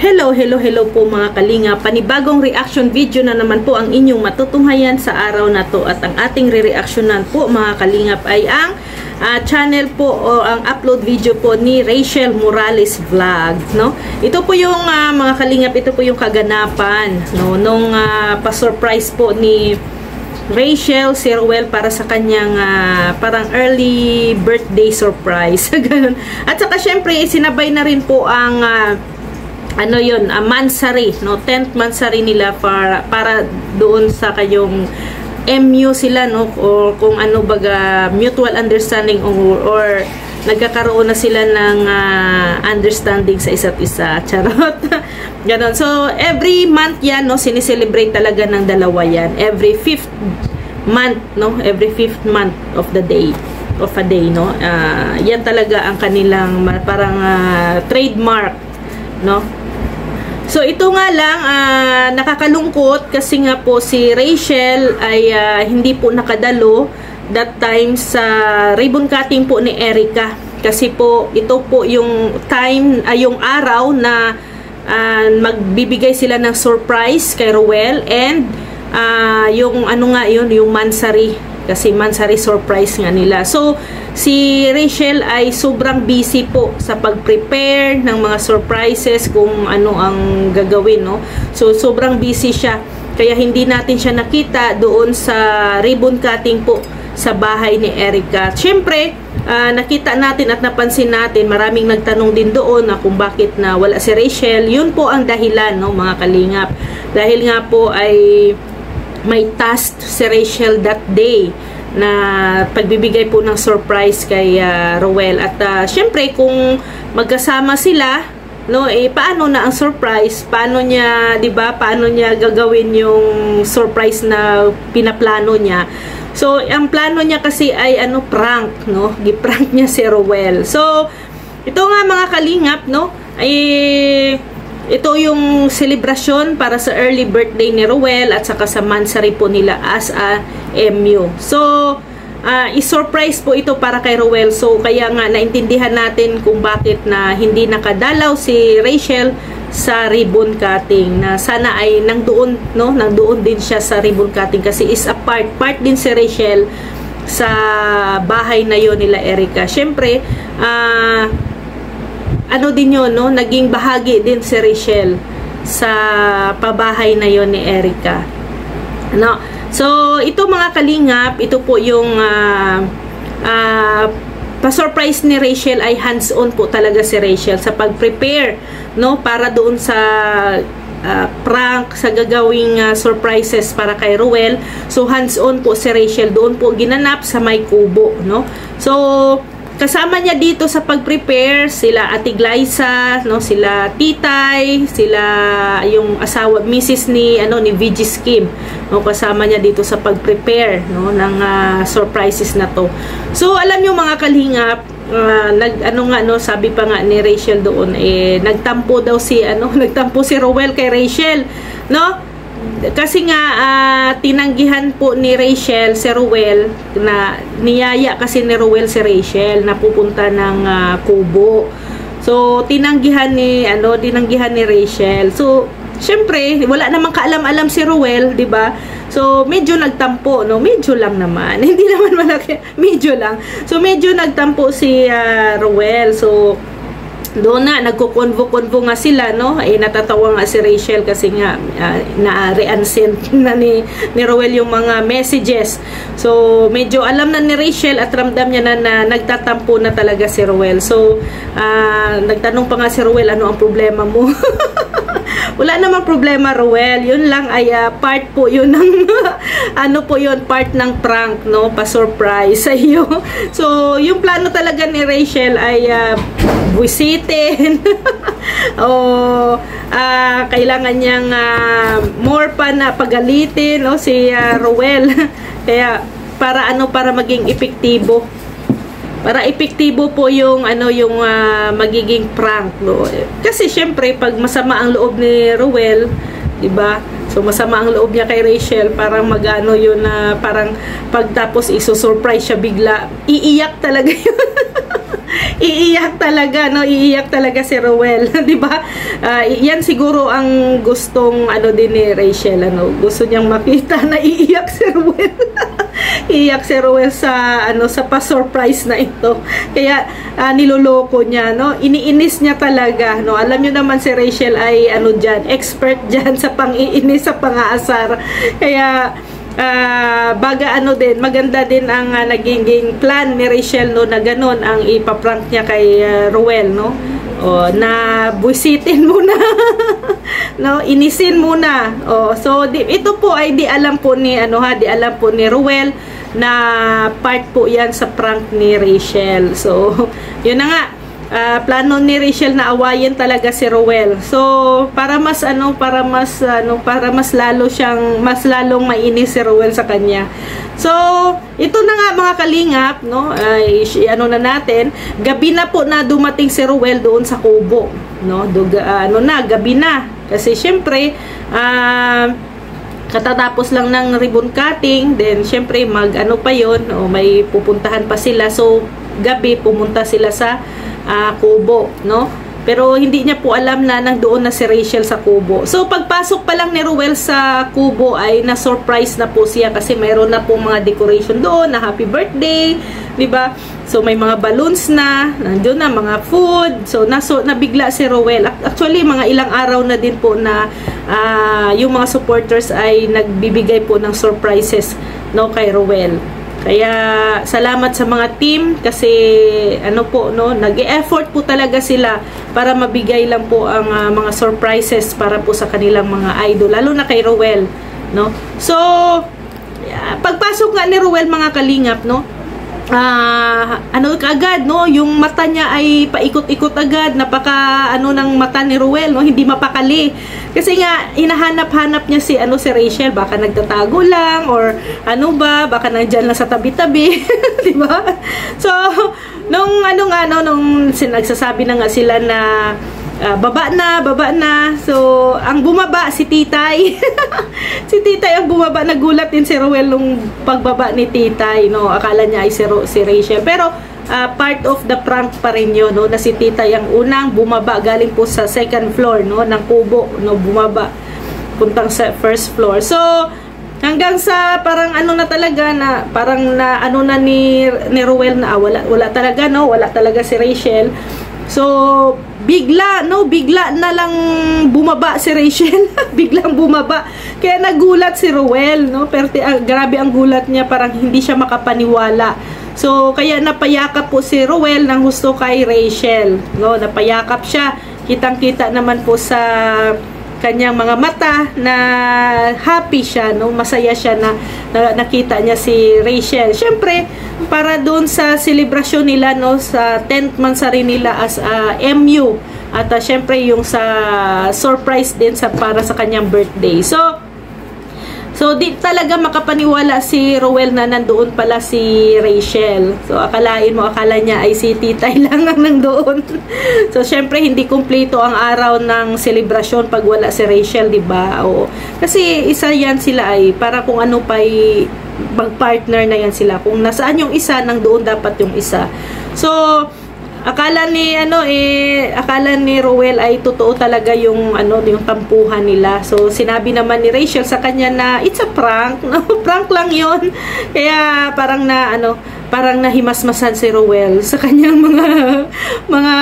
Hello po mga kalinga. Panibagong reaction video na naman po ang inyong matutunghayan sa araw na to. At ang ating re-reactionan po mga kalingap ay ang channel po o ang upload video po ni Rachel Morales Vlog. No? Ito po yung mga kalingap, ito po yung kaganapan nung pa-surprise po ni Rachel si Ruel para sa kanyang parang early birthday surprise. Ganun. At saka syempre sinabay na rin po ang mansari, 10th mansari nila para doon sa kayong MU sila, o kung ano baga mutual understanding or nagkakaroon na sila ng understanding sa isa't isa. Charot. Ganon. So every month yan, sineselebrate talaga ng dalawa yan. Every 5th month, every 5th month of a day, yan talaga ang kanilang parang trademark, So ito nga lang, nakakalungkot kasi nga po si Rachel ay hindi po nakadalo that time sa ribbon cutting po ni Erica. Kasi po ito po yung time, yung araw na magbibigay sila ng surprise kay Ruel and yung yung mansari. Kasi mansari surprise nga nila. So, si Rachel ay sobrang busy po sa pag-prepare ng mga surprises kung ano ang gagawin, So, sobrang busy siya. Kaya hindi natin siya nakita doon sa ribbon cutting po sa bahay ni Erica. Siyempre, nakita natin at napansin natin, maraming nagtanong din doon na kung bakit na wala si Rachel. Yun po ang dahilan, mga kalingap. Dahil nga po ay may task si Rachel that day na pagbibigay po ng surprise kay Ruel. At syempre kung magkasama sila, paano na ang surprise? Paano niya, 'di ba? Paano niya gagawin yung surprise na pinaplano niya? So, ang plano niya kasi ay prank, Gi-prank niya si Ruel. So, ito nga mga kalingap, ito yung celebration para sa early birthday ni Ruel at saka sa mansari po nila as a MU. So, i-surprise po ito para kay Ruel. So, kaya nga naintindihan natin kung bakit na hindi nakadalaw si Rachel sa ribbon cutting. Na sana ay nangdoon din siya sa ribbon cutting kasi is a part din si Rachel sa bahay na yon nila Erica. Syempre, din yun, naging bahagi din si Rachel sa pabahay na yon ni Erica. So, ito mga kalingap, ito po yung pa-surprise ni Rachel ay hands-on po talaga si Rachel sa pag-prepare, para doon sa prank, sa gagawing surprises para kay Ruel. So, hands-on po si Rachel. Doon po ginanap sa may kubo, So, kasama niya dito sa pag-prepare sila Ate Glyza, sila Titay, sila yung asawa Mrs. ni VG Kim, kasama niya dito sa pag-prepare ng surprises na to. So alam niyo mga kalingap, sabi pa nga ni Rachel doon nagtampo daw nagtampo si Ruel kay Rachel, kasi nga tinanggihan po ni Rachel si Ruel, na niyaya kasi ni Ruel si Rachel na pupunta ng kubo. So tinanggihan ni Rachel. So syempre wala namang kaalam-alam si Ruel, 'di ba? So medyo nagtampo, medyo lang naman. Hindi naman malaki, medyo lang. So medyo nagtampo si Ruel. So doon na, nagkukonvo-konvo nga sila, natatawa nga si Rachel kasi nga na-re-unsend na ni Ruel yung mga messages. So, medyo alam na ni Rachel at ramdam niya na nagtatampo na talaga si Ruel. So, nagtanong pa nga si Ruel, ano ang problema mo? Wala namang problema, Ruel. Yun lang ay part po yun ng part ng prank, pa-surprise sa iyo. So, yung plano talaga ni Rachel ay buisitin. Kailangan niyang more pa na pagalitin si Ruel. Kaya para maging epektibo. Para epektibo po yung magiging prank, Kasi syempre pag masama ang loob ni Ruel, 'di ba? So masama ang loob niya kay Rachel, parang yun na parang pagtapos iso-surprise siya bigla, iiyak talaga yun. Iiyak talaga, no? Iiyak talaga si Ruel, 'di ba? Yan siguro ang gustong ano din ni Rachel, ano? Gusto niyang makita na iiyak si Ruel. Iiyak si Ruel sa ano, sa pa-surprise na ito. Kaya niloloko niya, no? Iniinis niya talaga, no? Alam niyo naman si Rachel ay ano diyan, expert diyan sa pang-iinis, sa pang-aasar. Kaya baga ano din, maganda din ang naging plan ni Rachel, no, na ganun ang ipaprank niya kay Ruel, no, o na busitin muna. No, inisin muna. So ito po ay di alam po ni ano ha, di alam po ni Ruel na part po yan sa prank ni Rachel. So yun na nga, plano ni Rachel na awayin talaga si Ruel. So para mas mas lalong mainis si Ruel sa kanya. So ito na nga mga kalingap, no, ano na natin, gabi na po na dumating si Ruel doon sa kubo, no, gabi na kasi syempre katatapos lang ng ribbon cutting, then syempre mag-ano pa yon, may pupuntahan pa sila. So gabi pumunta sila sa kubo, no? Pero hindi niya po alam na nandoon na si Rachel sa kubo. So pagpasok pa lang ni Ruel sa kubo ay na-surprise na po siya kasi mayroon na po mga decoration doon na happy birthday, 'di ba? So may mga balloons na, nandoon na mga food. So nabigla si Ruel. Actually mga ilang araw na din po na yung mga supporters ay nagbibigay po ng surprises, no, kay Ruel. Kaya salamat sa mga team kasi ano po, no, nag-e-effort po talaga sila para mabigay lang po ang mga surprises para po sa kanilang mga idol, lalo na kay Ruel, no. So pagpasok nga ni Ruel mga kalingap, no, ano kaagad, no, yung mata niya ay paikot-ikot agad, napaka ano ng mata ni Ruel, no, hindi mapakali. Kasi nga hinahanap-hanap niya si Rachel, baka nagtatago lang or ano ba, baka nandiyan lang sa tabi-tabi, 'di ba? So nung nagsasabi na nga sila na baba na. So ang bumaba si Titay. Si Titay ang bumaba, nagulat din si Ruel nung pagbaba ni Titay, no. Akala niya ay si Rachel, pero part of the prank pa rin yun, no, na si Titay ang unang bumaba galing po sa second floor, no, ng kubo, no, bumaba puntang sa first floor. So hanggang sa parang ano na talaga na parang na ano na ni Ruel na wala talaga, no, wala talaga si Rachel. So bigla na lang bumaba si Rachel. Biglang bumaba. Kaya nagulat si Ruel, no, pero grabe ang gulat niya, parang hindi siya makapaniwala. So kaya napayakap po si Ruel ng gusto kay Rachel, no, napayakap siya. Kitang-kita naman po sa kanyang mga mata na happy siya, no, masaya siya na nakita niya si Rachel. Syempre para doon sa selebrasyon nila, no, sa 10th monthsary nila as MU, at syempre yung sa surprise din para sa kanyang birthday. So di talaga makapaniwala si Ruel na nandoon pala si Rachel. So akala niya ay si Titay lang ang nandoon. So syempre hindi kumpleto ang araw ng selebrasyon pag wala si Rachel, 'di ba? O kasi isa yan sila ay para kung ano pa mag-partner na yan sila. Kung nasaan yung isa, nandoon dapat yung isa. So akala ni Ruel ay totoo talaga yung yung tampuhan nila. So sinabi naman ni Rachel sa kanya na it's a prank, no? Prank lang yon. Kaya parang nahimasmasan si Ruel sa kanyang mga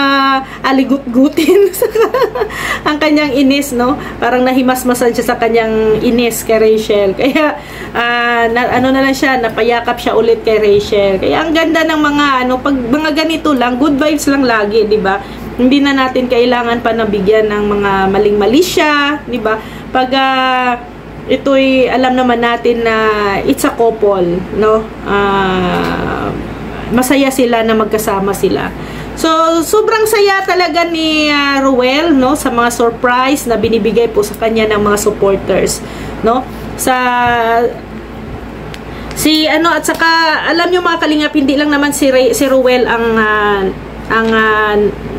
aligut-gutin. Ang kanyang inis, no? Parang nahimasmasan siya sa kanyang inis kay Rachel. Kaya na lang siya, napayakap siya ulit kay Rachel. Kaya ang ganda ng pag mga ganito lang, good vibes lang lagi, 'di ba? Hindi na natin kailangan pa nabigyan ng mga maling-mali siya, 'di ba? Pag ito'y alam naman natin na it's a couple, no? Masaya sila na magkasama sila. So sobrang saya talaga ni Ruel, no, sa mga surprise na binibigay po sa kanya ng mga supporters, no? At saka alam niyo mga kalingap, hindi lang naman si Ruel ang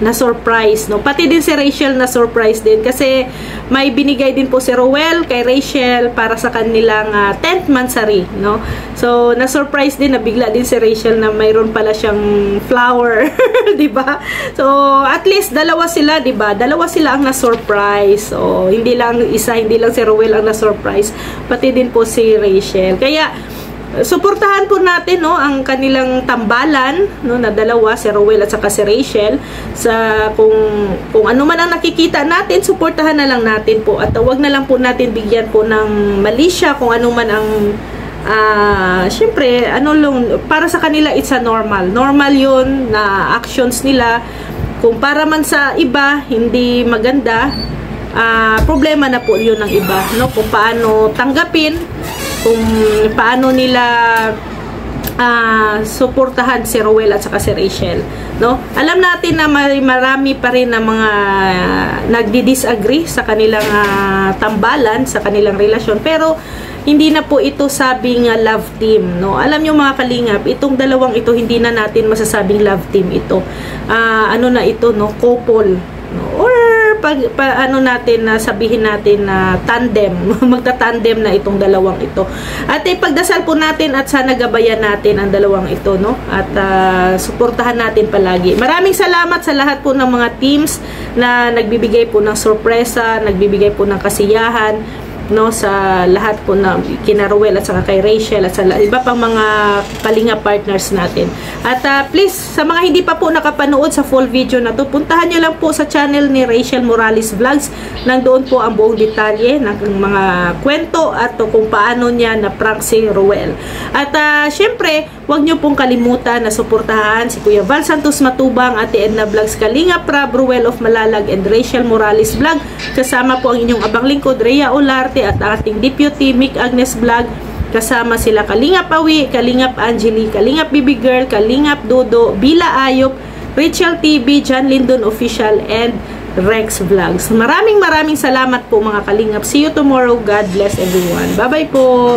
na-surprise, no? Pati din si Rachel na-surprise din kasi may binigay din po si Ruel kay Rachel para sa kanilang 10th monthsary, no? So, na-surprise din, nabigla din si Rachel na mayroon pala siyang flower, di ba? So, at least dalawa sila, di ba? Dalawa sila ang na-surprise. So, hindi lang isa, hindi lang si Ruel ang na-surprise, pati din po si Rachel. Kaya, suportahan po natin, no, ang kanilang tambalan, no, na dalawa, si Ruel at saka si Rachel, sa kung ano man ang nakikita natin, suportahan na lang natin po, at wag na lang po natin bigyan po ng mali siya kung ano man ang syempre, ano lang, para sa kanila it's a normal yun na actions nila. Kung para man sa iba hindi maganda, problema na po yun ng iba, no, kung paano tanggapin, kung paano nila suportahan si Ruel at saka si Rachel, no? Alam natin na marami pa rin na mga nagdi-disagree sa kanilang tambalan, sa kanilang relasyon, pero hindi na po ito sabing love team, no? Alam niyo mga kalingap, itong dalawang ito hindi na natin masasabing love team ito. Ano na ito, no? Couple, no? Or ano natin na sabihin natin na tandem, magta-tandem na itong dalawang ito. At ipagdasal po natin at sana gabayan natin ang dalawang ito, no? At suportahan natin palagi. Maraming salamat sa lahat po ng mga teams na nagbibigay po ng sorpresa, nagbibigay po ng kasiyahan, no, sa lahat po na kina Ruel at saka kay Rachel at sa iba pang mga kalinga partners natin. At please, sa mga hindi pa po nakapanood sa full video na to, puntahan nyo lang po sa channel ni Rachel Morales Vlogs. Nandoon po ang buong detalye ng mga kwento at kung paano niya na prank si Ruel. At syempre, huwag nyo pong kalimutan na suportahan si Kuya Val Santos Matubang, Ate Edna Vlogs, Kalinga Prab, Ruel of Malalag, and Rachel Morales Vlog. Kasama po ang inyong abang lingkod, Rhea Olarte, at ating deputy, Mick Agnes Vlog. Kasama sila Kalingap Awi, Kalingap Angeli, Kalingap Bibi Girl, Kalingap Dodo, Bila Ayop, Rachel TV, John Lindon Official, and Rex Vlogs. Maraming salamat po mga kalingap. See you tomorrow. God bless everyone. Bye-bye po.